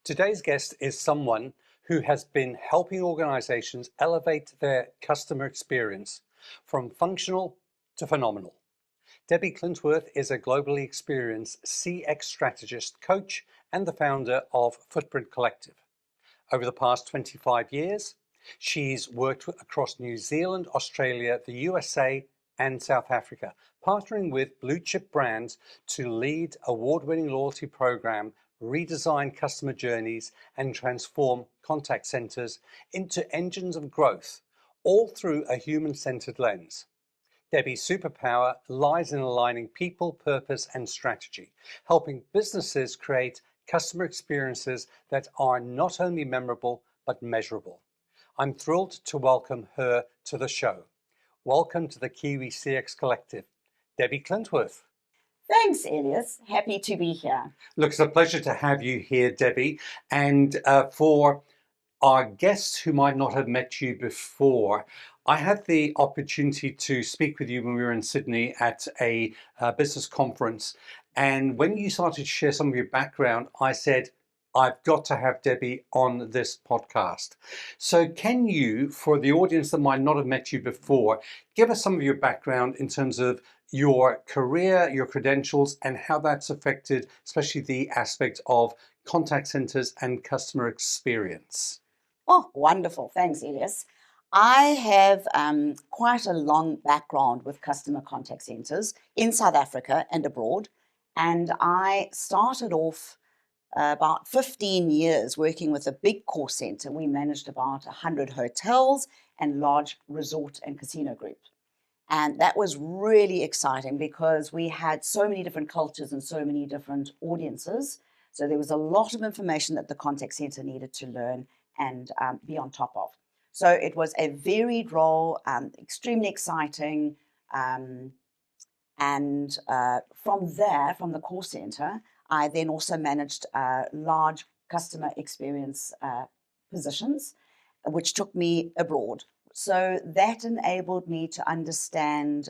Today's guest is someone who has been helping organizations elevate their customer experience from functional to phenomenal. Debbie Clintworth is a globally experienced CX strategist, coach, and the founder of Footprint Collective. Over the past 25 years, she's worked across New Zealand, Australia, the USA, and South Africa, partnering with blue chip brands to lead award-winning loyalty program, redesign customer journeys, and transform contact centers into engines of growth, all through a human-centered lens. Debbie's superpower lies in aligning people, purpose, and strategy, helping businesses create customer experiences that are not only memorable, but measurable. I'm thrilled to welcome her to the show. Welcome to the Kiwi CX Collective, Debbie Clintworth. Thanks, Elias. Happy to be here. Look, it's a pleasure to have you here, Debbie. And for our guests who might not have met you before, I had the opportunity to speak with you when we were in Sydney at a business conference. And when you started to share some of your background, I said, I've got to have Debbie on this podcast. So can you, for the audience that might not have met you before, give us some of your background in terms of your career, your credentials, and how that's affected, especially the aspect of contact centers and customer experience? Oh, wonderful. Thanks, Elias. I have quite a long background with customer contact centers in South Africa and abroad. And I started off about 15 years working with a big call center. We managed about 100 hotels and large resort and casino groups. And that was really exciting because we had so many different cultures and so many different audiences. So there was a lot of information that the contact center needed to learn and be on top of. So it was a varied role, extremely exciting. And from there, from the call center, I then also managed large customer experience positions, which took me abroad. So that enabled me to understand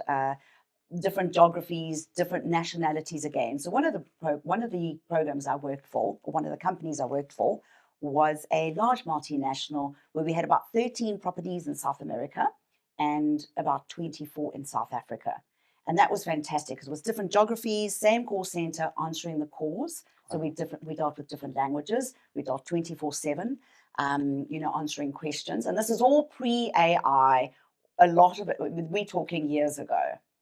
different geographies, different nationalities again. So one of the programs I worked for, or one of the companies I worked for, was a large multinational where we had about 13 properties in South America and about 24 in South Africa. And that was fantastic because it was different geographies, same call center answering the calls. So we dealt with different languages. We dealt 24/7, answering questions. And this is all pre-AI. A lot of it, we're talking years ago.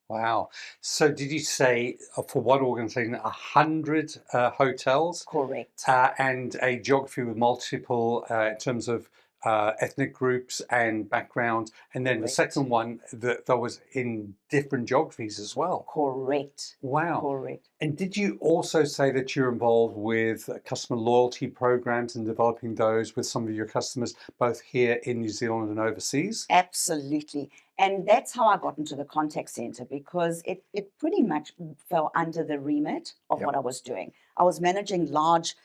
Wow. So did you say for one organization, 100 hotels? Correct. And a geography with multiple in terms of ethnic groups and background. And then the second one that was in different geographies as well. Correct. Wow. Correct. And did you also say that you're involved with customer loyalty programs and developing those with some of your customers, both here in New Zealand and overseas? Absolutely. And that's how I got into the contact center because it pretty much fell under the remit of what I was doing. I was managing large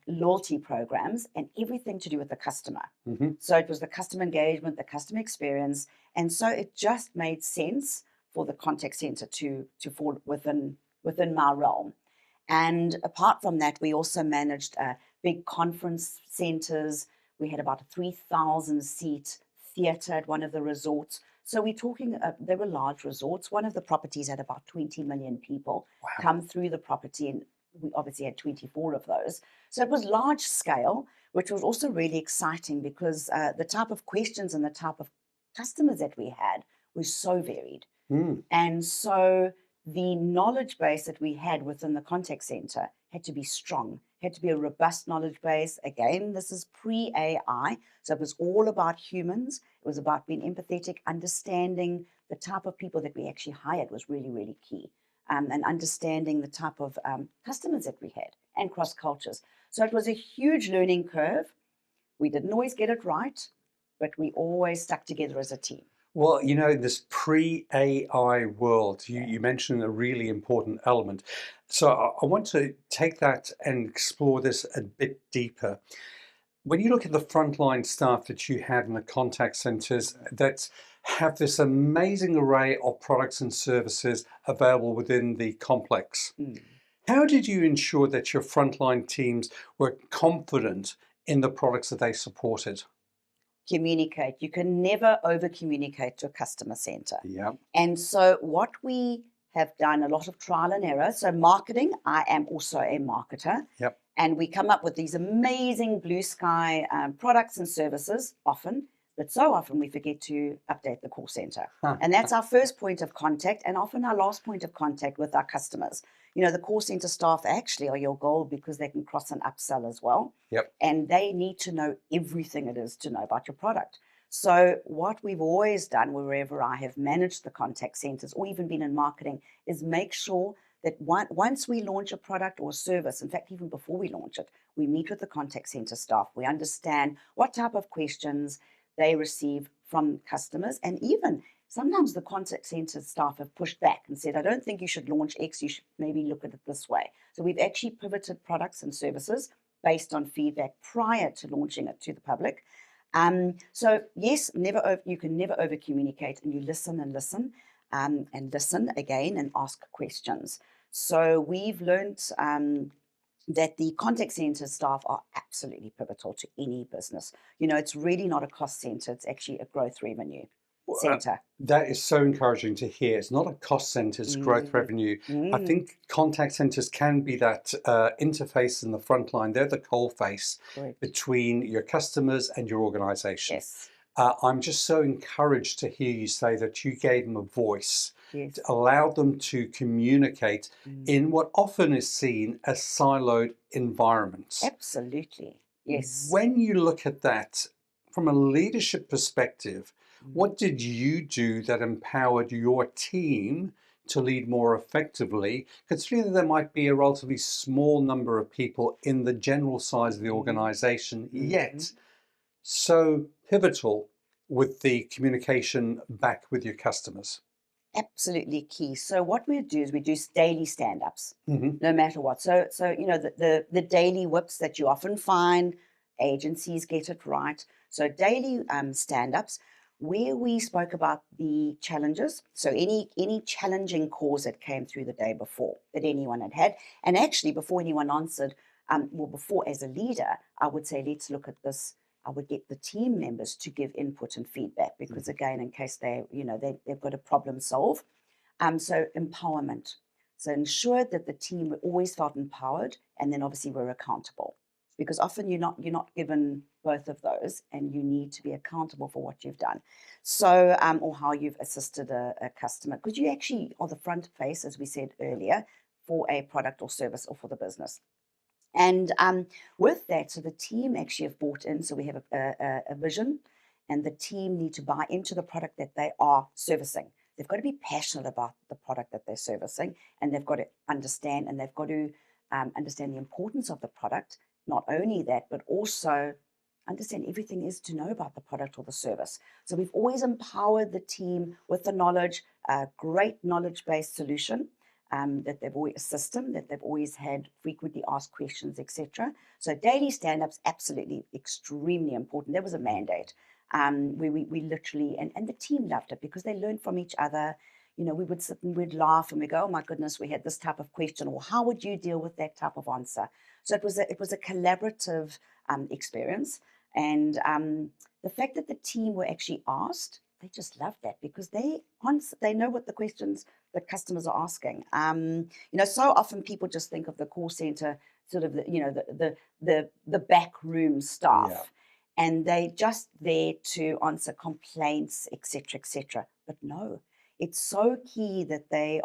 loyalty programs and everything to do with the customer. Mm-hmm. So it was the customer engagement, the customer experience. And so it just made sense for the contact center to fall within my realm. And apart from that, we also managed big conference centers. We had about a 3,000 seat theater at one of the resorts. So we're talking, they were large resorts. One of the properties had about 20 million people come through the property, and we obviously had 24 of those. So it was large scale, which was also really exciting because the type of questions and the type of customers that we had was so varied. And so the knowledge base that we had within the contact center had to be strong, had to be a robust knowledge base. Again, this is pre-AI. So it was all about humans. It was about being empathetic, understanding the type of people that we actually hired was really, really key. And understanding the type of customers that we had and cross cultures. So it was a huge learning curve. We didn't always get it right, but we always stuck together as a team. Well, this pre-AI world, you mentioned a really important element. So I want to take that and explore this a bit deeper. When you look at the frontline staff that you had in the contact centers that have this amazing array of products and services available within the complex, How did you ensure that your frontline teams were confident in the products that they supported? Communicate. You can never over communicate to a customer center. Yeah. And so, what we have done a lot of trial and error. So, marketing, I am also a marketer. Yep. And we come up with these amazing blue sky products and services often, but so often we forget to update the call center. And that's our first point of contact and often our last point of contact with our customers. You know, the call center staff actually are your goal because they can cross and upsell as well. Yep. And they need to know everything it is to know about your product. So what we've always done wherever I have managed the contact centers or even been in marketing is make sure that once we launch a product or service, in fact, even before we launch it, we meet with the contact center staff. We understand what type of questions they receive from customers. And even sometimes the contact center staff have pushed back and said, I don't think you should launch X, you should maybe look at it this way. So we've actually pivoted products and services based on feedback prior to launching it to the public. So yes, you can never over communicate, and you listen and listen and listen again and ask questions. So we've learned that the contact center staff are absolutely pivotal to any business. You know, it's really not a cost center, it's actually a growth revenue center. That is so encouraging to hear. It's not a cost center, it's growth revenue. I think contact centers can be that interface in the front line. They're the coal face between your customers and your organization. Yes. I'm just so encouraged to hear you say that you gave them a voice, Yes. allowed them to communicate in what often is seen as siloed environments. Absolutely. Yes. When you look at that from a leadership perspective, what did you do that empowered your team to lead more effectively, considering that there might be a relatively small number of people in the general size of the organization, yet so pivotal with the communication back with your customers? Absolutely key. So what we do is we do daily stand-ups, Mm-hmm. no matter what. So you know the daily whips that you often find, agencies get it right. So daily stand-ups where we spoke about the challenges. So any challenging calls that came through the day before that anyone had, and actually before anyone answered, well, before as a leader, I would say let's look at this. I would get the team members to give input and feedback because again, in case they've got a problem solve. So empowerment. So ensure that the team always felt empowered, and then obviously we're accountable because often you're not given both of those, and you need to be accountable for what you've done. So or how you've assisted a customer because you actually are the front face, as we said earlier, for a product or service or for the business. And with that, so the team actually have bought in. So we have a vision, and the team need to buy into the product that they are servicing. They've got to be passionate about the product that they're servicing, and they've got to understand, and they've got to understand the importance of the product. Not only that, but also understand everything is to know about the product or the service. So we've always empowered the team with the knowledge, a great knowledge-based solution. That they've always a system that they've always had frequently asked questions, etc. So daily stand-ups absolutely extremely important. There was a mandate where we literally and the team loved it because they learned from each other. You know, we would sit and we'd laugh and we go, oh my goodness, we had this type of question, or how would you deal with that type of answer? So it was a collaborative experience, and the fact that the team were actually asked, they just loved that because they know what the questions the customers are asking. You know, so often people just think of the call center sort of the back room staff, and they just there to answer complaints, etc., etc. But no, it's so key that they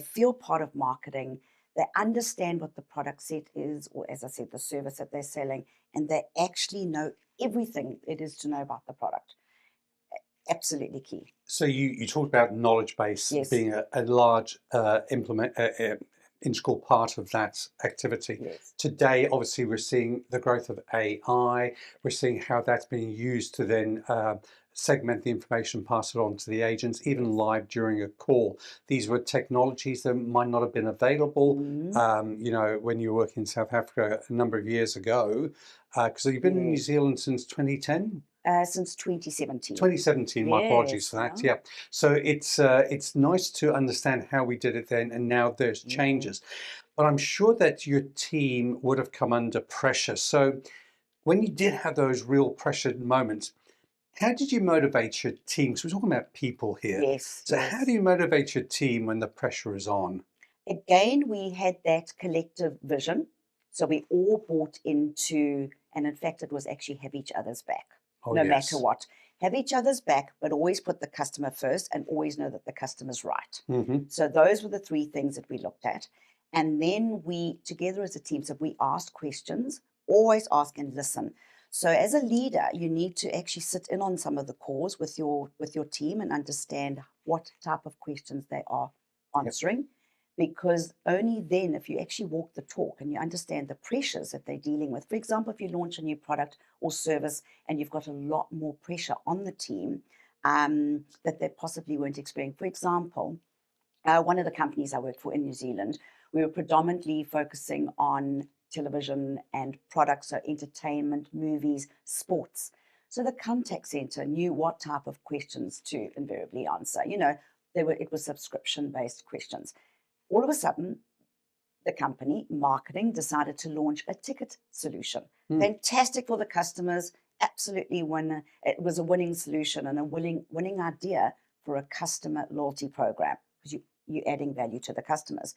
feel part of marketing. They understand what the product set is, or as I said, the service that they're selling, and they actually know everything it is to know about the product. Absolutely key. So you talked about knowledge base being a large integral part of that activity. Yes. Today, obviously, we're seeing the growth of AI. We're seeing how that's being used to then segment the information, pass it on to the agents, even live during a call. These were technologies that might not have been available, you know, when you were working in South Africa a number of years ago. Because you've been in New Zealand since 2010? Since 2017. 2017, my apologies for that. Yeah. So it's nice to understand how we did it then, and now there's changes. But I'm sure that your team would have come under pressure. So when you did have those real pressured moments, how did you motivate your team? So we're talking about people here. Yes, So how do yes. you motivate your team when the pressure is on? Again, we had that collective vision. So we all bought into, and in fact, it was actually have each other's back, Oh, no matter yes. what. Have each other's back, but always put the customer first and always know that the customer's right. Hmm. So those were the three things that we looked at. And then we, together as a team, so we asked questions, always ask and listen. So as a leader, you need to actually sit in on some of the calls with your team and understand what type of questions they are Yep. answering, because only then, if you actually walk the talk and you understand the pressures that they're dealing with. For example, if you launch a new product or service and you've got a lot more pressure on the team that they possibly weren't experiencing. For example, one of the companies I worked for in New Zealand, we were predominantly focusing on television and products, so entertainment, movies, sports. So the contact center knew what type of questions to invariably answer. It was subscription based questions. All of a sudden, the company marketing decided to launch a ticket solution. Mm. Fantastic for the customers, absolutely winner. It was a winning solution and a winning idea for a customer loyalty program because you're adding value to the customers.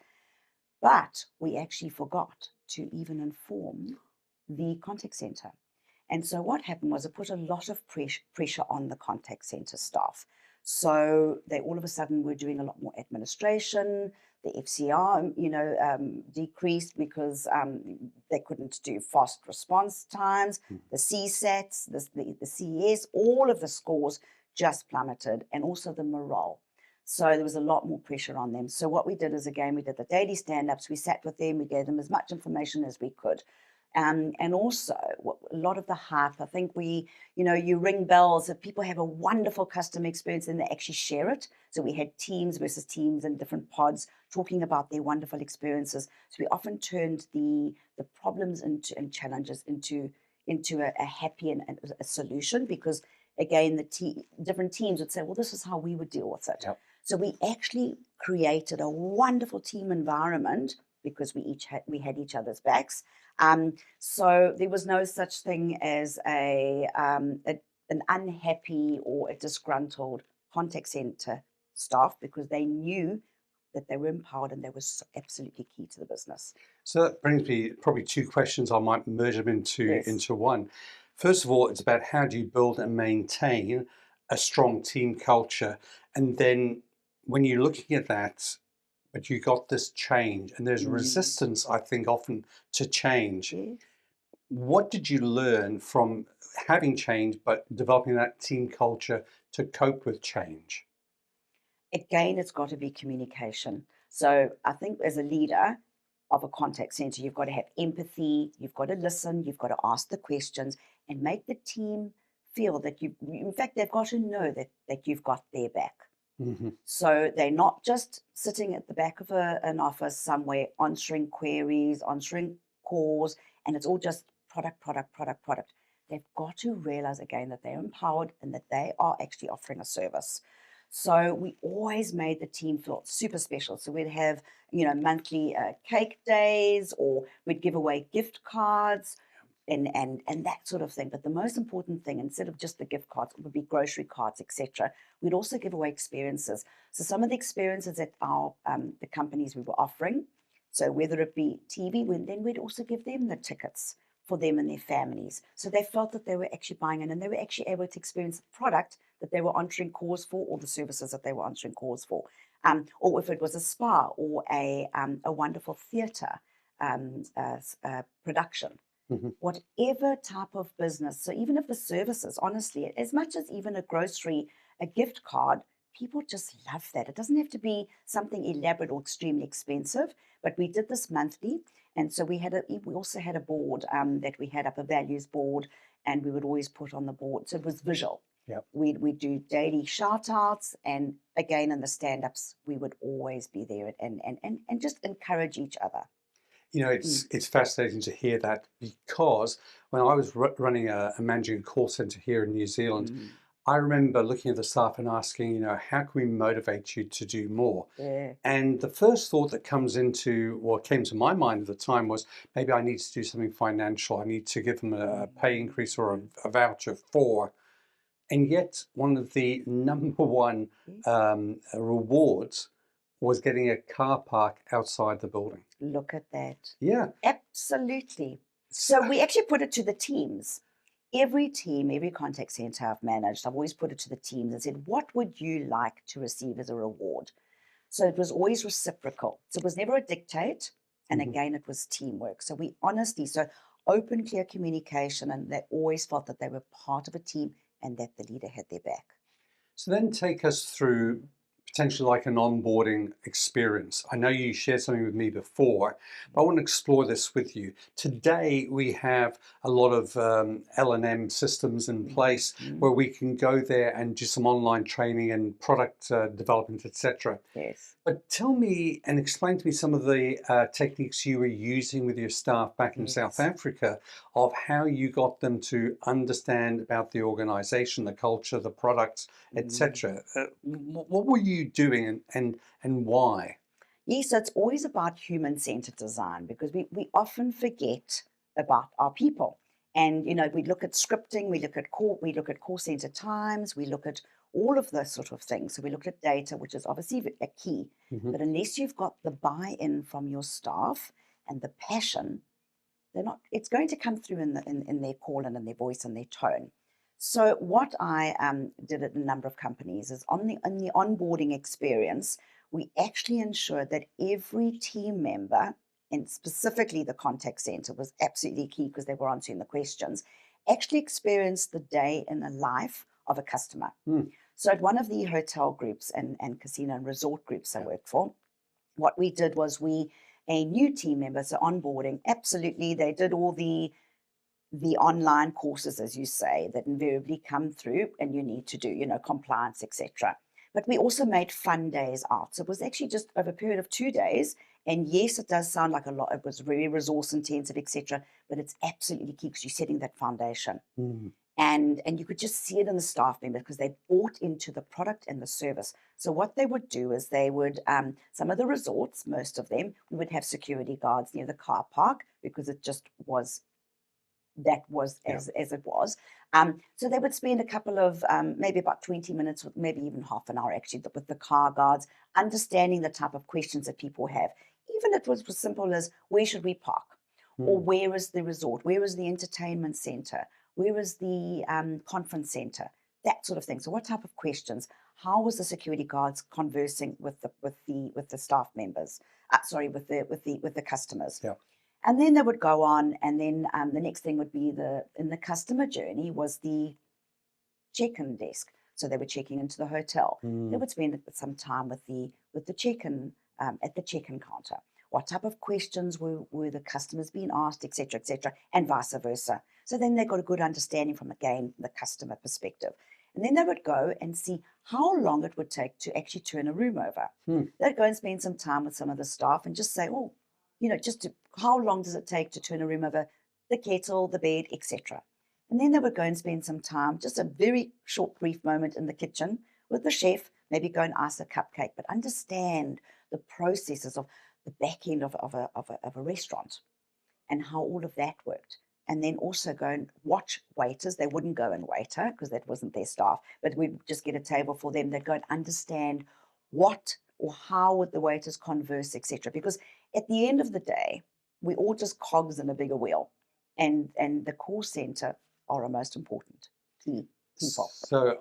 But we actually forgot to even inform the contact center. And so what happened was it put a lot of pressure on the contact center staff. So they all of a sudden were doing a lot more administration. The FCR, decreased because they couldn't do fast response times. Mm. The CSATs, the CES, all of the scores just plummeted, and also the morale. So there was a lot more pressure on them. So what we did is, again, we did the daily stand-ups. We sat with them. We gave them as much information as we could. And also a lot of the hype, I think you ring bells, if people have a wonderful customer experience and they actually share it. So we had teams versus teams and different pods talking about their wonderful experiences. So we often turned the problems and challenges into a happy and a solution, because again, different teams would say, well, this is how we would deal with it. Yep. So we actually created a wonderful team environment because we had each other's backs. So there was no such thing as an unhappy or a disgruntled contact center staff, because they knew that they were empowered and they were absolutely key to the business. So that brings me probably two questions. I might merge them Yes. into one. First of all, it's about how do you build and maintain a strong team culture? And then when you're looking at that, but you got this change and there's Mm. resistance, I think, often to change. Yes. What did you learn from having change, but developing that team culture to cope with change? Again, it's got to be communication. So I think as a leader of a contact center, you've got to have empathy, you've got to listen, you've got to ask the questions and make the team feel that in fact, they've got to know that you've got their back. Hmm. So they're not just sitting at the back of an office somewhere answering queries, answering calls, and it's all just product, product, product, product. They've got to realize again that they're empowered and that they are actually offering a service. So we always made the team feel super special. So we'd have, monthly cake days, or we'd give away gift cards and that sort of thing. But the most important thing, instead of just the gift cards, would be grocery cards, etc. We'd also give away experiences. So some of the experiences that our the companies we were offering, so whether it be TV, then we'd also give them the tickets for them and their families. So they felt that they were actually buying in and they were actually able to experience the product that they were answering calls for, or the services that they were answering calls for. Or if it was a spa or a wonderful theatre production, Hmm. whatever type of business. So even if the services, honestly, as much as even a gift card, people just love that. It doesn't have to be something elaborate or extremely expensive, but we did this monthly. And so we also had a board that we had up, a values board, and we would always put on the board. So it was visual. Yep. We'd do daily shout outs, and again in the stand-ups, we would always be there and just encourage each other. You know, Mm. it's fascinating to hear that, because when I was running a managing a call center here in New Zealand, Mm. I remember looking at the staff and asking, how can we motivate you to do more? Yeah. And the first thought that came to my mind at the time was maybe I need to do something financial. I need to give them a pay increase or a voucher for. And yet, one of the number one Yeah. rewards was getting a car park outside the building. Look at that. Yeah. Absolutely. S- So we actually put it to the teams. Every team, every contact center I've managed, I've always put it to the teams and said, what would you like to receive as a reward? So it was always reciprocal. So it was never a dictate. And Mhm. again, it was teamwork. So we honestly, so open, clear communication, and they always felt that they were part of a team and that the leader had their back. So then take us through potentially like an onboarding experience. I know you shared something with me before, but I want to explore this with you. Today, we have a lot of L&M systems in place Mhm. where we can go there and do some online training and product development, etc. Yes. But tell me and explain to me some of the techniques you were using with your staff back in South Yes. Africa of how you got them to understand about the organization, the culture, the products, Mm. etc. What were you doing and why? Yes, so it's always about human-centered design because we often forget about our people. And we look at scripting, we look at call center times, we look at all of those sort of things. So we look at data, which is obviously a key. Hmm. But unless you've got the buy-in from your staff and the passion, they're not. It's going to come through in their call and in their voice and their tone. So what I did at a number of companies is on the onboarding experience, we actually ensured that every team member, and specifically the contact center, was absolutely key because they were answering the questions, actually experienced the day in the life of a customer. Mm, So at one of the hotel groups and casino and resort groups I yeah. work for, what we did was a new team member, so onboarding, absolutely, they did all the online courses, as you say, that invariably come through and you need to do, compliance, etc. But we also made fun days out. So it was actually just over a period of 2 days. And yes, it does sound like a lot. It was very resource intensive, etc. But it's absolutely key because you're setting that foundation. Mm, And you could just see it in the staff members because they bought into the product and the service. So what they would do is they would some of the resorts, most of them, we would have security guards near the car park because it just was that was yeah. as it was. So they would spend a couple of maybe about 20 minutes, maybe even half an hour actually, with the car guards, understanding the type of questions that people have. Even it was as simple as where should we park, or Mm. where is the resort, where is the entertainment center, where is the conference center, that sort of thing. So what type of questions? How was the security guards conversing with the staff members? Sorry, with the customers. Yeah. And then they would go on, and then the next thing would be in the customer journey was the check-in desk. So they were checking into the hotel. They Mm. would spend some time with the check-in at the check-in counter. What type of questions were the customers being asked, etc., and vice versa. So then they got a good understanding from, again, the customer perspective. And then they would go and see how long it would take to actually turn a room over. Mm. They'd go and spend some time with some of the staff and just say, oh, how long does it take to turn a room over, the kettle, the bed, etc. And then they would go and spend some time, just a very short, brief moment in the kitchen with the chef, maybe go and ice a cupcake, but understand the processes of the back end of a restaurant and how all of that worked. And then also go and watch waiters. They wouldn't go and waiter because that wasn't their staff, but we'd just get a table for them. They'd go and understand what or how would the waiters converse, etc. Because at the end of the day, we all just cogs in a bigger wheel. And the call center are our most important key people. So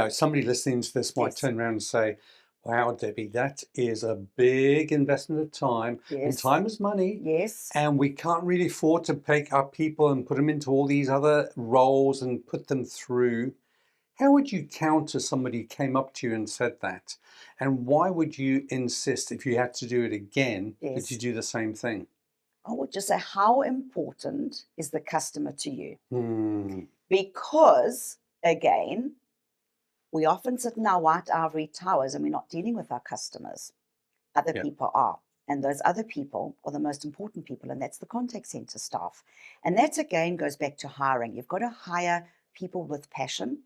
somebody listening to this might Yes. turn around and say, wow, Debbie, that is a big investment of time, and Yes. time is money, Yes. and we can't really afford to take our people and put them into all these other roles and put them through. How would you counter somebody who came up to you and said that? And why would you insist, if you had to do it again, that you Yes. do the same thing? I would just say, how important is the customer to you? Hmm. Because, again, we often sit in our white ivory towers and we're not dealing with our customers. Other Yeah. people are. And those other people are the most important people, and that's the contact center staff. And that, again, goes back to hiring. You've got to hire people with passion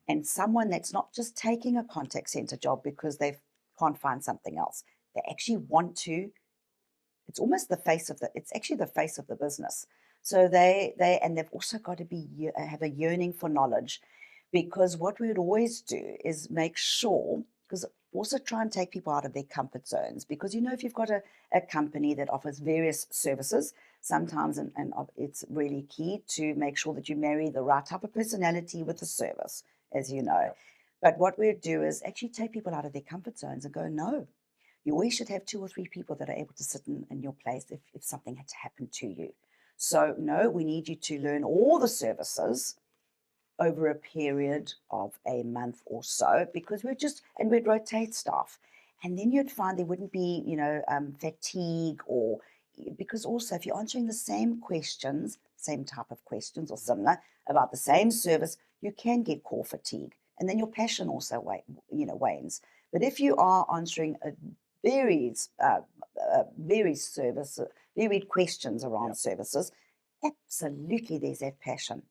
and someone that's not just taking a contact center job because they can't find something else. They actually want to. It's almost the face of the. It's actually the face of the business. So they've also got to have a yearning for knowledge, because what we would always do is make sure, because also try and take people out of their comfort zones, because if you've got a company that offers various services, sometimes it's really key to make sure that you marry the right type of personality with the service, as you know. But what we do is actually take people out of their comfort zones and go, no, you always should have 2 or 3 people that are able to sit in your place if something had to happen to you. So, no, we need you to learn all the services over a period of a month or so, because we'd rotate staff. And then you'd find there wouldn't be, fatigue, or because also if you're answering the same questions, same type of questions or similar about the same service, you can get call fatigue. And then your passion also wanes. But if you are answering a varied, varied questions around services, absolutely there's that passion.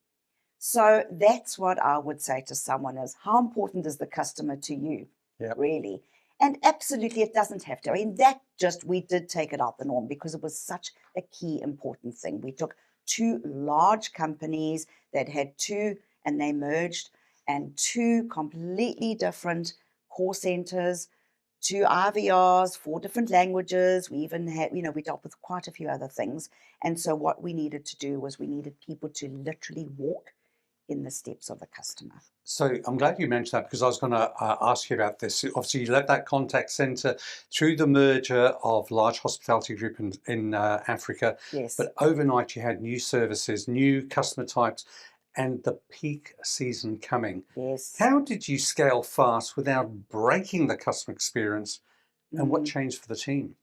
So that's what I would say to someone is, how important is the customer to you, really? And absolutely, it doesn't have to. I mean, we did take it out the norm because it was such a key important thing. We took 2 large companies that had 2, and they merged, and 2 completely different call centers, 2 IVRs, 4 different languages. We even had, we dealt with quite a few other things. And so what we needed to do was we needed people to literally walk in the steps of the customer. So I'm glad you mentioned that, because I was going to ask you about this. Obviously, you led that contact center through the merger of large hospitality group in Africa. Yes. But overnight, you had new services, new customer types, and the peak season coming. Yes. How did you scale fast without breaking the customer experience, and what changed for the team?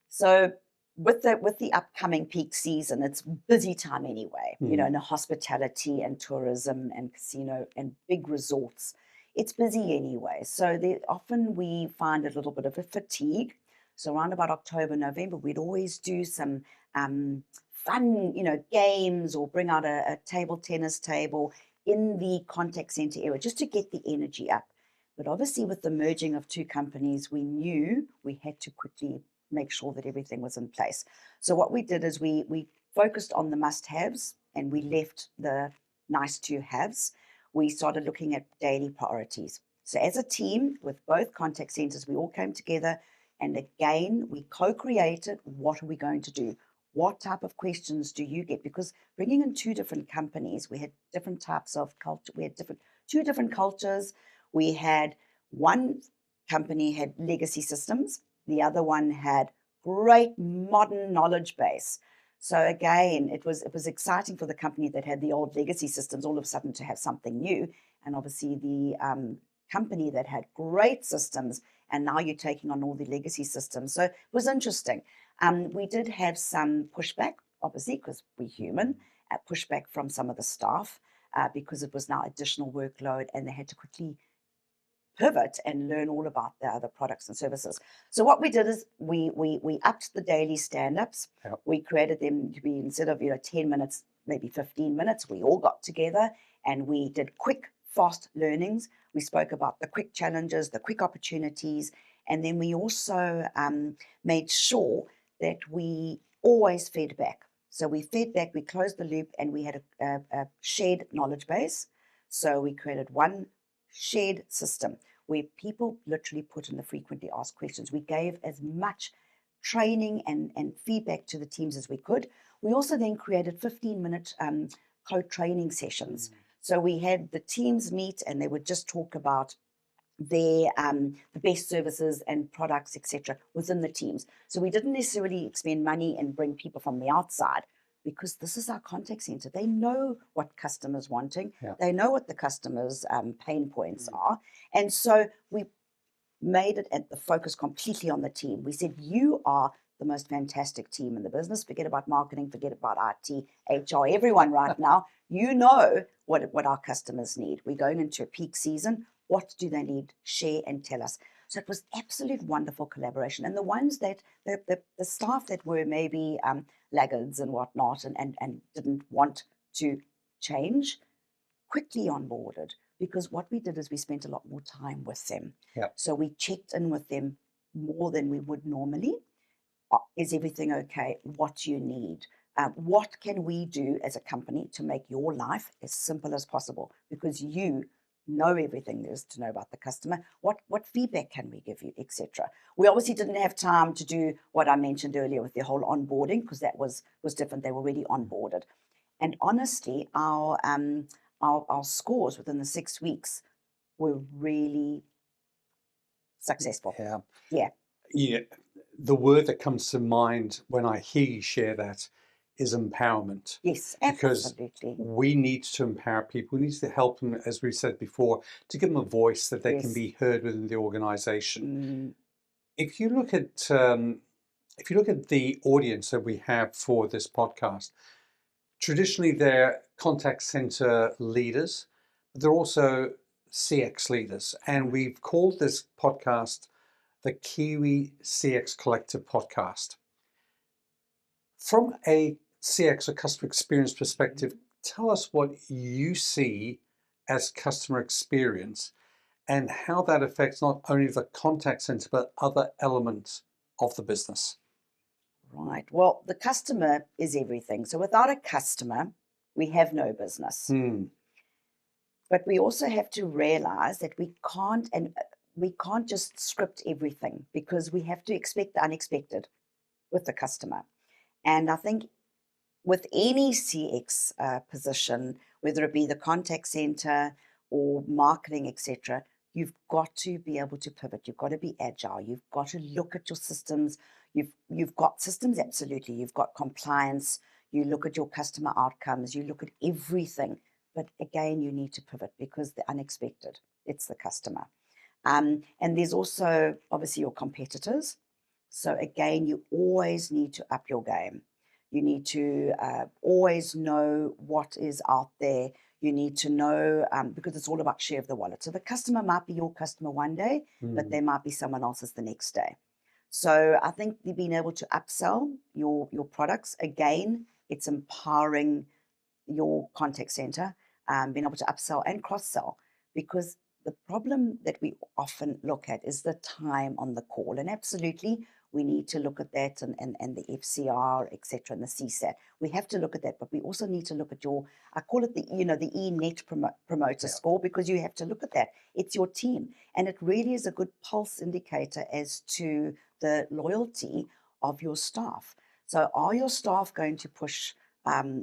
So with the upcoming peak season, it's busy time anyway, in the hospitality and tourism and casino and big resorts. It's busy anyway. So often we find a little bit of a fatigue. So around about October, November, we'd always do some fun, games, or bring out a table tennis table in the contact center area just to get the energy up. But obviously with the merging of 2 companies, we knew we had to quickly make sure that everything was in place. So what we did is we focused on the must-haves and we left the nice-to-haves. We started looking at daily priorities. So as a team with both contact centers, we all came together, and again, we co-created, what are we going to do? What type of questions do you get? Because bringing in 2 different companies, we had different types of culture. We had 2 different cultures. We had one company had legacy systems. The other one had great modern knowledge base. So again, it was exciting for the company that had the old legacy systems all of a sudden to have something new, and obviously the company that had great systems, and now you're taking on all the legacy systems. So it was interesting. We did have some pushback, obviously, because we're human, pushback from some of the staff because it was now additional workload, and they had to quickly pivot and learn all about the other products and services. So what we did is we upped the daily stand-ups. We created them to be, instead of 10 minutes, maybe 15 minutes. We all got together and we did quick, fast learnings. We spoke about the quick challenges, the quick opportunities, and then we also made sure that we always fed back. So we fed back, we closed the loop, and we had a shared knowledge base. So we created one shared system where people literally put in the frequently asked questions. We gave as much training and feedback to the teams as we could. We also then created 15-minute co-training sessions. So we had the teams meet, and they would just talk about their the best services and products, etc., within the teams. So we didn't necessarily expend money and bring people from the outside, because this is our contact center. They know what customers wanting. They know what the customers' pain points are. And so we made it at the focus completely on the team. We said, you are the most fantastic team in the business. Forget about marketing, forget about IT, HR, everyone right now. You know what our customers need. We're going into a peak season. What do they need? Share and tell us. So it was absolute wonderful collaboration. And the ones that, the staff that were maybe laggards and whatnot and didn't want to change, quickly onboarded because what we did is we spent a lot more time with them. Yeah. So we checked in with them more than we would normally. Is everything okay? What do you need? What can we do as a company to make your life as simple as possible? Because you know everything there is to know about the customer. What feedback can we give you, etc. We obviously didn't have time to do what I mentioned earlier with the whole onboarding because that was different. They were already onboarded, and honestly, our scores within the 6 weeks were really successful. Yeah. Yeah. Yeah. The word that comes to mind when I hear you share that is empowerment. Yes, Because absolutely. we need to empower people. We need to help them, as we said before, to give them a voice that they can Yes. be heard within the organization. Mm, If you look at the audience that we have for this podcast, traditionally they're contact center leaders, but they're also CX leaders. And right. we've called this podcast the Kiwi CX Collective Podcast. From a CX or customer experience perspective, tell us what you see as customer experience and how that affects not only the contact center, but other elements of the business. Right. Well, the customer is everything. So without a customer, we have no business. Hmm. But we also have to realize that we can't just script everything because we have to expect the unexpected with the customer. And I think with any CX position, whether it be the contact center or marketing, etc., you've got to be able to pivot. You've got to be agile. You've got to look at your systems. You've got systems, absolutely. You've got compliance. You look at your customer outcomes. You look at everything. But again, you need to pivot because the unexpected, it's the customer. And there's also obviously your competitors. So again, you always need to up your game. You need to always know what is out there. You need to know because it's all about share of the wallet. So the customer might be your customer one day, but they might be someone else's the next day. So I think being able to upsell your products, again, it's empowering your contact center, being able to upsell and cross sell, because the problem that we often look at is the time on the call. And absolutely, we need to look at that and the FCR, etc., and the CSAT. We have to look at that, but we also need to look at your, I call it the, the E-net promoter Yeah. score, because you have to look at that. It's your team. And it really is a good pulse indicator as to the loyalty of your staff. So are your staff going to push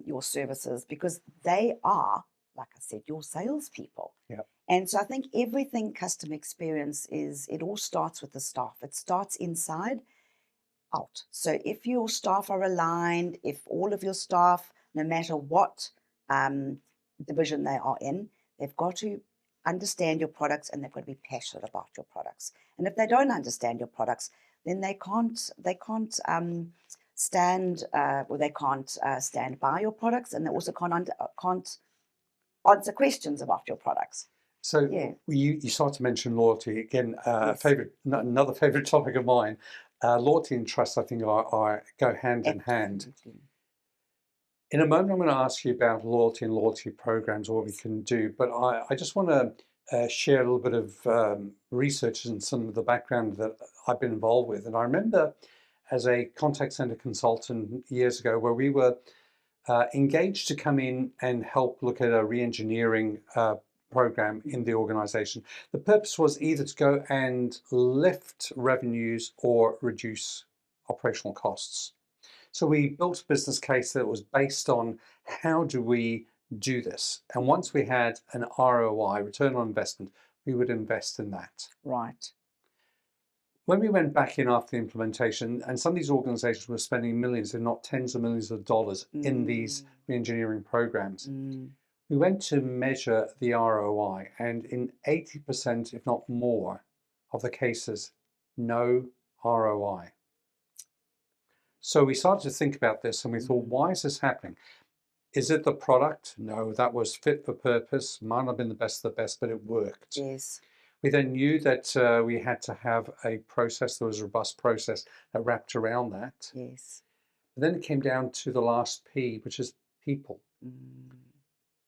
your services, because they are, like I said, your salespeople. Yeah. And so I think everything customer experience is, it all starts with the staff. It starts inside out. So if your staff are aligned, if all of your staff, no matter what division they are in, they've got to understand your products and they've got to be passionate about your products. And if they don't understand your products, then they can't stand or they can't stand by your products, and they also can't answer questions about your products. So Yeah. you start to mention loyalty again. Yes. Another favorite topic of mine. Loyalty and trust, I think, are go hand in hand. Absolutely. In a moment, I'm going to ask you about loyalty and loyalty programs, what we can do. But I just want to share a little bit of research and some of the background that I've been involved with. And I remember as a contact center consultant years ago, where we were engaged to come in and help look at a re-engineering program in the organization. The purpose was either to go and lift revenues or reduce operational costs. So we built a business case that was based on how do we do this? And once we had an ROI, return on investment, we would invest in that. Right. When we went back in after the implementation, and some of these organizations were spending millions, if not tens of millions of dollars in these re-engineering programs, we went to measure the ROI, and in 80%, if not more, of the cases, no ROI. So we started to think about this and we thought, why is this happening? Is it the product? No, that was fit for purpose. Might not have been the best of the best, but it worked. Yes. We then knew that we had to have a process, there was a robust process that wrapped around that. Yes. But then it came down to the last P, which is people.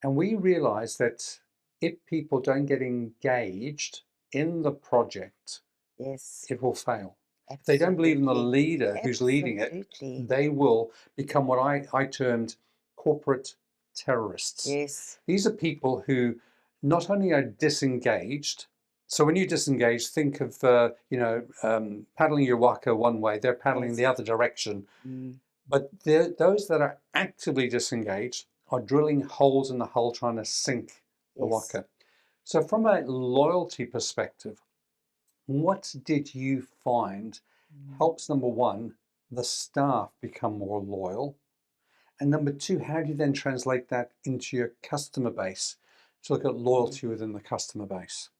And we realized that if people don't get engaged in the project, Yes, it will fail. If they don't believe in the absolutely. leader who's leading it, Absolutely. they will become what I termed corporate terrorists. Yes. These are people who not only are disengaged, so when you disengage, think of paddling your waka one way, they're paddling Yes. the other direction. Mm. But those that are actively disengaged are drilling holes in the hull trying to sink the Yes. waka. So from a loyalty perspective, what did you find Mm. helps, number one, the staff become more loyal? And number two, how do you then translate that into your customer base to look at Mm. loyalty within the customer base?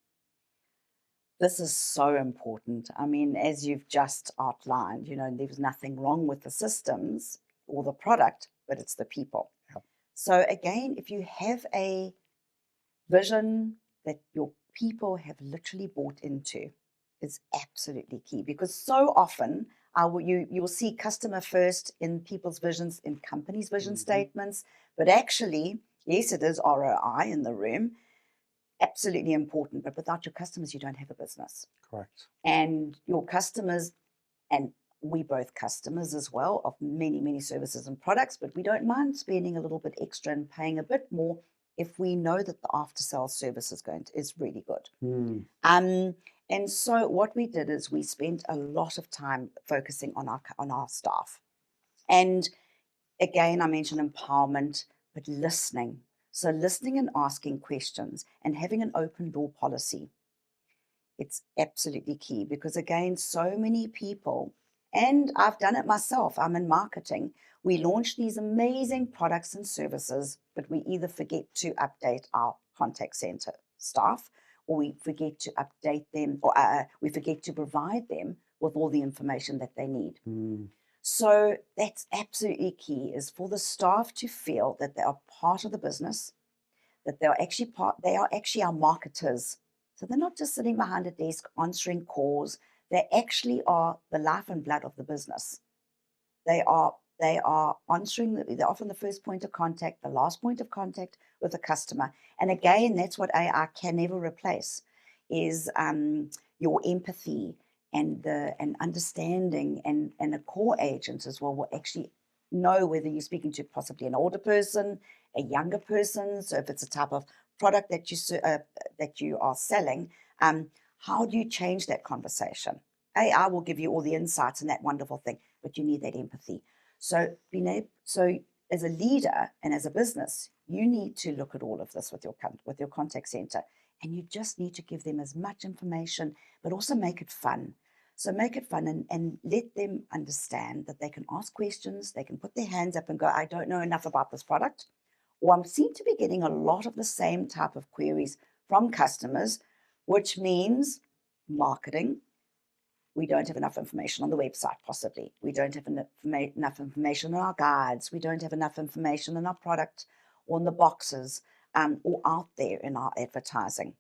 This is so important. I mean, as you've just outlined, there's nothing wrong with the systems or the product, but it's the people. Yeah. So, again, if you have a vision that your people have literally bought into, is absolutely key, because so often you will see customer first in people's visions, in companies' vision Mhm. statements, but actually, yes, it is ROI in the room, absolutely important, but without your customers, you don't have a business. Correct. And your customers, and we both customers as well of many, many services and products, but we don't mind spending a little bit extra and paying a bit more if we know that the after sales service is really good. Mm. Um, and so what we did is we spent a lot of time focusing on our staff. And again, I mentioned empowerment, but listening. So listening and asking questions and having an open door policy. It's absolutely key, because again, so many people, and I've done it myself, I'm in marketing. We launch these amazing products and services, but we either forget to update our contact center staff, or we forget to update them, or we forget to provide them with all the information that they need. Mm. So that's absolutely key, is for the staff to feel that they are part of the business, that they are actually our marketers. So they're not just sitting behind a desk answering calls. They actually are the life and blood of the business. They are answering, they're often the first point of contact, the last point of contact with the customer. And again, that's what AI can never replace, is your empathy and understanding, and a core agent as well will actually know whether you're speaking to possibly an older person, a younger person. So if it's a type of product that you are selling, how do you change that conversation? AI will give you all the insights and that wonderful thing, but you need that empathy. So as a leader and as a business, you need to look at all of this with your contact center, and you just need to give them as much information, but also make it fun. So make it fun, and let them understand that they can ask questions, they can put their hands up and go, I don't know enough about this product. Or I seem to be getting a lot of the same type of queries from customers, which means marketing. We don't have enough information on the website, possibly. We don't have enough information in our guides. We don't have enough information in our product or in the boxes, or out there in our advertising.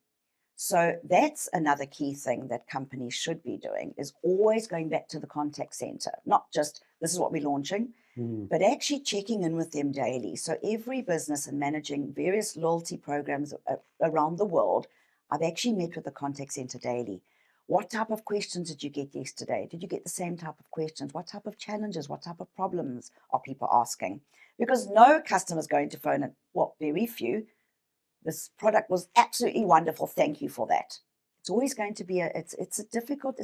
So that's another key thing that companies should be doing, is always going back to the contact center, not just this is what we're launching, Mm. but actually checking in with them daily. So every business, and managing various loyalty programs around the world, I've actually met with the contact center daily. What type of questions did you get yesterday? Did you get the same type of questions? What type of challenges, what type of problems are people asking? Because no customer is going to phone it, well, very few. This product was absolutely wonderful. Thank you for that. It's always going to be it's a difficult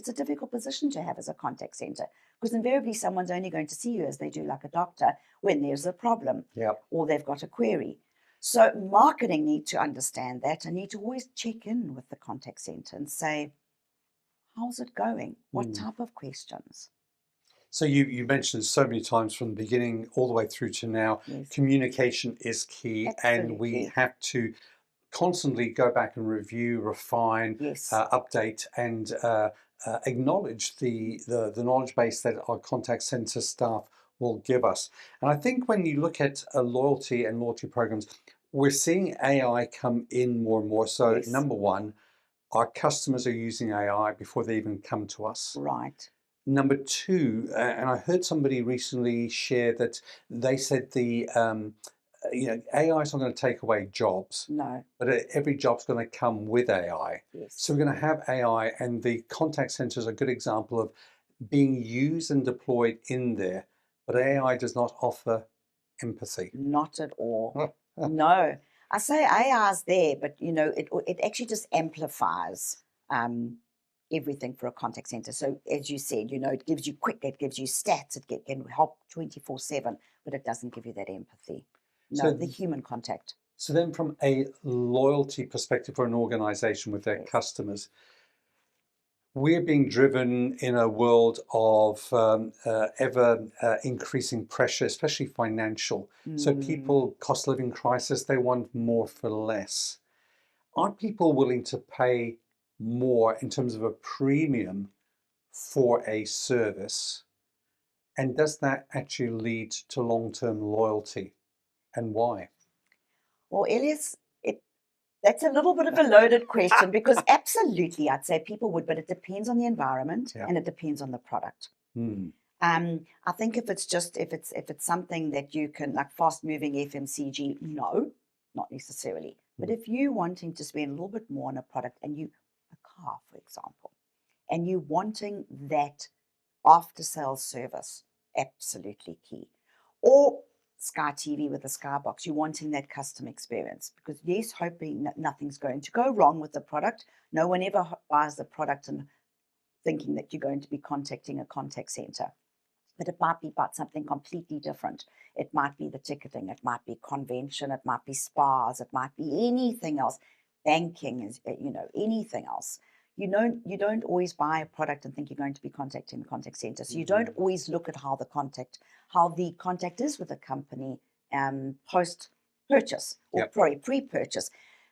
position to have as a contact center, because invariably someone's only going to see you, as they do like a doctor, when there's a problem Yeah. or they've got a query. So marketing need to understand that, and need to always check in with the contact center and say, how's it going? What Mm. type of questions? So you mentioned so many times from the beginning all the way through to now, Yes, communication is key, and we absolutely. have to constantly go back and review, refine, Yes. update, and acknowledge the knowledge base that our contact center staff will give us. And I think when you look at loyalty and loyalty programs, we're seeing AI come in more and more. So Yes. number one, our customers are using AI before they even come to us. Right. Number two, and I heard somebody recently share that they said AI is not going to take away jobs, No. but every job's going to come with AI. So Yes. we're going to have AI, and the contact center is a good example of being used and deployed in there, but AI does not offer empathy. Not at all. No. I say AI is there, but it actually just amplifies um, everything for a contact center. So as you said, it gives you it gives you stats, can help 24/7, but it doesn't give you that empathy. No, the So, human contact. so then from a loyalty perspective for an organization with their Yes. customers, we're being driven in a world of ever increasing pressure, especially financial. So people, cost of living crisis, they want more for less. Are people willing to pay more in terms of a premium for a service? And does that actually lead to long-term loyalty? And why? Well, Elias, that's a little bit of a loaded question because absolutely, I'd say people would, but it depends on the environment Yeah. and it depends on the product. Hmm. I think if it's something that you can, like fast moving FMCG, no, not necessarily. But if you wanting to spend a little bit more on a product and a car, for example, and you wanting that after sales service, absolutely key. Or Sky TV with the Skybox, you're wanting that custom experience because yes, hoping that nothing's going to go wrong with the product. No one ever buys the product and thinking that you're going to be contacting a contact center, but it might be about something completely different. It might be the ticketing, it might be convention, it might be spas, it might be anything else. Banking is, anything else. You don't always buy a product and think you're going to be contacting the contact center. So you don't always look at how the contact is with a company post purchase or Yep. pre-purchase.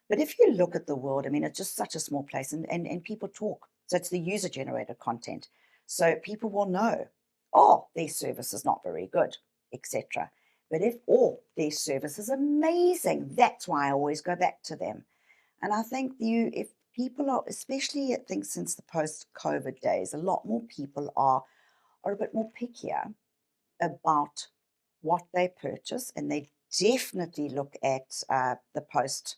But if you look at the world, I mean, it's just such a small place, and people talk. So it's the user generated content. So people will know, oh, their service is not very good, etc. But their service is amazing, that's why I always go back to them. And I think if people are, especially I think since the post-COVID days, a lot more people are a bit more pickier about what they purchase, and they definitely look at the post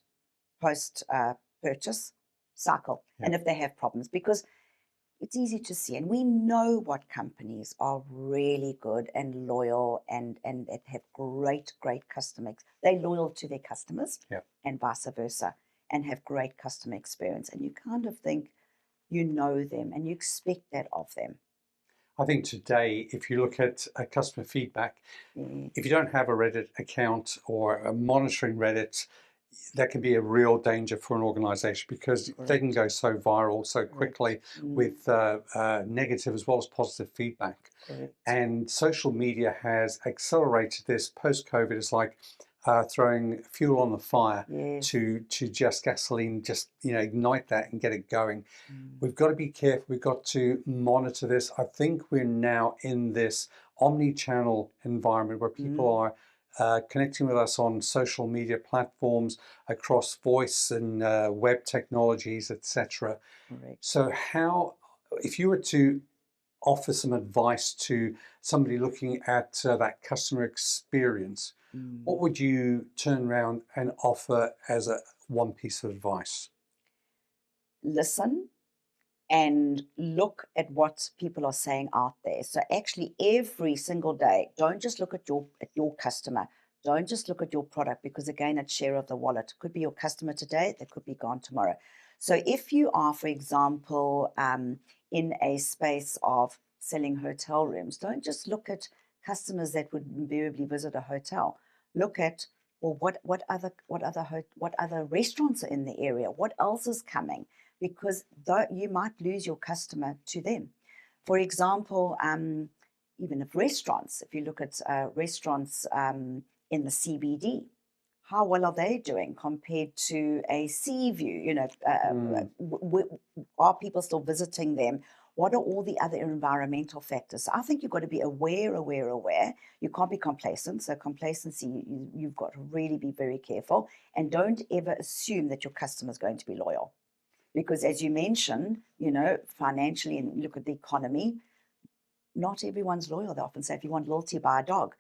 purchase cycle, and Yep. if they have problems, because it's easy to see, and we know what companies are really good and loyal and that have great customer. They're loyal to their customers, Yep. and vice versa, and have great customer experience. And you kind of think you know them, and you expect that of them. I think today, if you look at customer feedback, Yeah, if you don't have a Reddit account or monitoring Reddit, that can be a real danger for an organization because they can correct, go so viral so correct, quickly with negative as well as positive feedback. correct. And social media has accelerated this post-COVID. It's like throwing fuel on the fire Yes. to just gasoline, just ignite that and get it going. Mm. We've got to be careful. We've got to monitor this. I think we're now in this omni-channel environment where people Mm. are connecting with us on social media platforms across voice and web technologies, etc. Correct. So if you were to offer some advice to somebody looking at that customer experience, what Mm. would you turn around and offer as a one piece of advice? Listen and look at what people are saying out there. So actually every single day, don't just look at your customer. Don't just look at your product, because again, it's share of the wallet. Could be your customer today, they could be gone tomorrow. So if you are, for example, in a space of selling hotel rooms, don't just look at customers that would invariably visit a hotel. Look at, well, what other restaurants are in the area? What else is coming? Because though you might lose your customer to them. For example, even if restaurants, if you look at restaurants in the CBD, how well are they doing compared to a sea view? Mm. Are people still visiting them? What are all the other environmental factors? So I think you've got to be aware. You can't be complacent. So complacency, you've got to really be very careful, and don't ever assume that your customer is going to be loyal. Because as you mentioned, financially, and look at the economy, not everyone's loyal. They often say, if you want loyalty, buy a dog.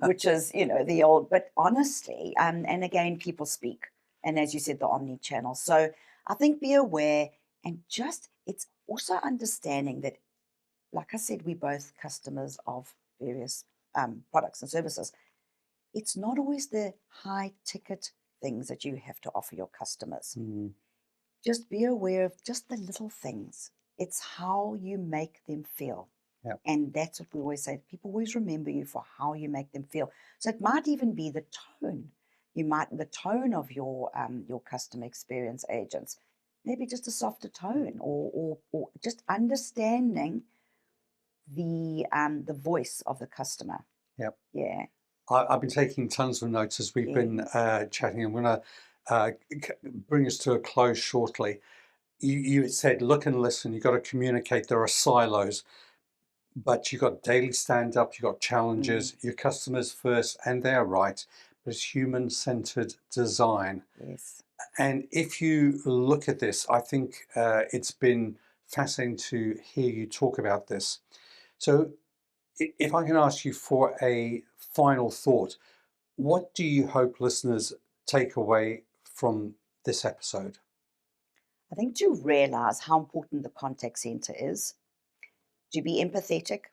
which is, the old, but honestly, and again, people speak. And as you said, the omni channel. So I think be aware and just, it's also understanding that, like I said, we're both customers of various products and services. It's not always the high ticket things that you have to offer your customers. Mm, Just be aware of just the little things. It's how you make them feel. yeah. And that's what we always say. People always remember you for how you make them feel. So it might even be the tone. The tone of your customer experience agents, maybe just a softer tone, or just understanding the voice of the customer. Yeah. Yeah. I've been taking tons of notes as we've been Yes. chatting. I'm going to bring us to a close shortly. You said, look and listen. You've got to communicate. There are silos, but you've got daily stand up, you've got Mm, challenges, your customers first, and they're right. But it's human centered design. yes. And if you look at this, I think it's been fascinating to hear you talk about this. So, if I can ask you for a final thought, what do you hope listeners take away from this episode? I think to realize how important the contact center is, to be empathetic,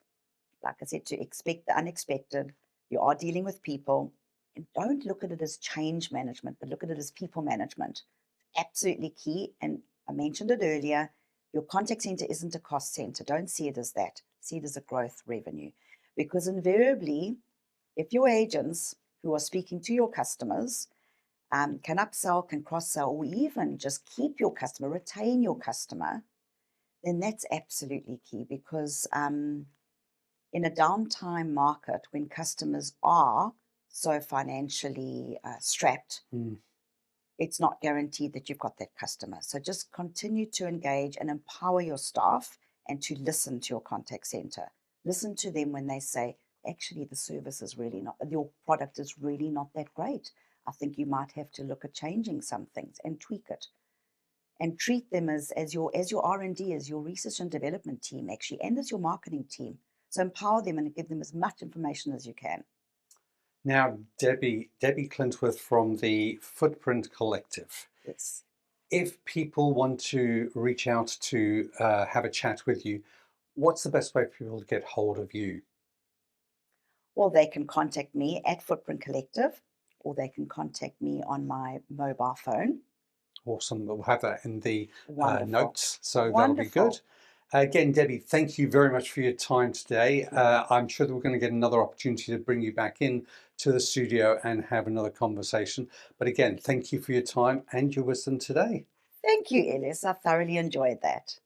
like I said, to expect the unexpected. You are dealing with people, and don't look at it as change management, but look at it as people management. Absolutely key. And I mentioned it earlier, your contact center isn't a cost center. Don't see it as that. See it as a growth revenue. Because invariably, if your agents who are speaking to your customers can upsell, can cross sell, or even just keep your customer, retain your customer, then that's absolutely key. Because in a downtime market, when customers are so financially strapped, Mm, it's not guaranteed that you've got that customer. So just continue to engage and empower your staff and to listen to your contact center. Listen to them when they say, actually, the service is really not, your product is really not that great. I think you might have to look at changing some things and tweak it. And treat them as your R&D, as your research and development team, actually, and as your marketing team. So empower them and give them as much information as you can. Now, Debbie Clintworth from the Footprint Collective. Yes. If people want to reach out to have a chat with you, what's the best way for people to get hold of you? Or they can contact me at Footprint Collective, or they can contact me on my mobile phone. Awesome. We'll have that in the Wonderful. notes, so that'll be good. Wonderful. Again, Debbie, thank you very much for your time today. Thank you. I'm sure that we're going to get another opportunity to bring you back in to the studio and have another conversation. But again, thank you for your time and your wisdom today. Thank you, Ellis. I thoroughly enjoyed that.